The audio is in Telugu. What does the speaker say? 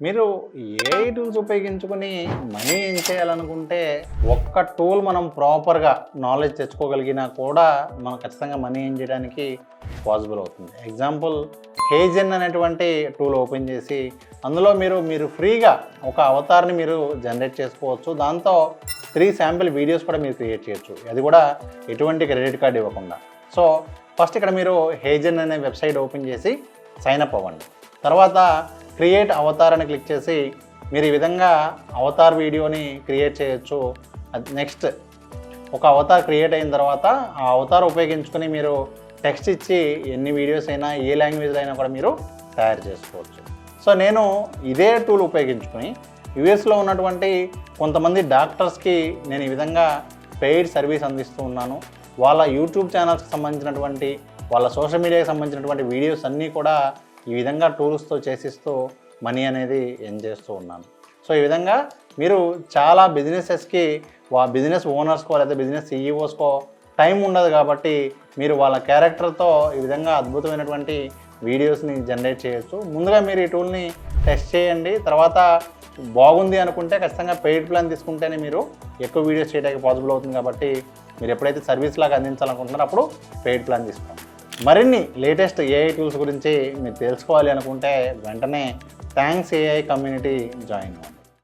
మీరు ఏఐ టూల్స్ ఉపయోగించుకొని మనీ ఏం చేయాలనుకుంటే ఒక్క టూల్ మనం ప్రాపర్గా నాలెడ్జ్ తెచ్చుకోగలిగినా కూడా మనం ఖచ్చితంగా మనీ ఏం చేయడానికి పాసిబుల్ అవుతుంది. ఎగ్జాంపుల్ హేజెన్ అనేటువంటి టూల్ ఓపెన్ చేసి అందులో మీరు ఫ్రీగా ఒక అవతార్ని మీరు జనరేట్ చేసుకోవచ్చు. దాంతో 3 శాంపిల్ వీడియోస్ కూడా మీరు క్రియేట్ చేయొచ్చు, అది కూడా ఎటువంటి క్రెడిట్ కార్డ్ ఇవ్వకుండా. సో ఫస్ట్ ఇక్కడ మీరు హేజెన్ అనే వెబ్సైట్ ఓపెన్ చేసి సైన్అప్ అవ్వండి. తర్వాత క్రియేట్ అవతార్ అని క్లిక్ చేసి మీరు ఈ విధంగా అవతార్ వీడియోని క్రియేట్ చేయొచ్చు. నెక్స్ట్ ఒక అవతార్ క్రియేట్ అయిన తర్వాత ఆ అవతార్ ఉపయోగించుకొని మీరు టెక్స్ట్ ఇచ్చి ఎన్ని వీడియోస్ అయినా ఏ లాంగ్వేజ్లో అయినా కూడా మీరు తయారు చేసుకోవచ్చు. సో నేను ఇదే టూల్ ఉపయోగించుకొని యూఎస్లో ఉన్నటువంటి కొంతమంది డాక్టర్స్కి నేను ఈ విధంగా పెయిడ్ సర్వీస్ అందిస్తూ ఉన్నాను. వాళ్ళ యూట్యూబ్ ఛానల్స్కి సంబంధించినటువంటి వాళ్ళ సోషల్ మీడియాకి సంబంధించినటువంటి వీడియోస్ అన్నీ కూడా ఈ విధంగా టూల్స్తో చేసిస్తూ మనీ అనేది ఎర్న్ చేస్తూ ఉన్నాను. సో ఈ విధంగా మీరు చాలా బిజినెసెస్కి బిజినెస్ ఓనర్స్కో లేదా బిజినెస్ సీఈఓస్కో టైం ఉండదు కాబట్టి మీరు వాళ్ళ క్యారెక్టర్తో ఈ విధంగా అద్భుతమైనటువంటి వీడియోస్ని జనరేట్ చేయొచ్చు. ముందుగా మీరు ఈ టూల్ని టెస్ట్ చేయండి. తర్వాత బాగుంది అనుకుంటే ఖచ్చితంగా పెయిడ్ ప్లాన్ తీసుకుంటేనే మీరు ఎక్కువ వీడియోస్ చేయడానికి పాసిబుల్ అవుతుంది. కాబట్టి మీరు ఎప్పుడైతే సర్వీస్ లాగా అందించాలనుకుంటున్నారో అప్పుడు పెయిడ్ ప్లాన్ తీసుకోండి. మరిన్ని లేటెస్ట్ ఏఐ టూల్స్ గురించి మీరు తెలుసుకోవాలి అనుకుంటే వెంటనే థ్యాంక్స్ ఏఐ కమ్యూనిటీ జాయిన్ అవ్వండి.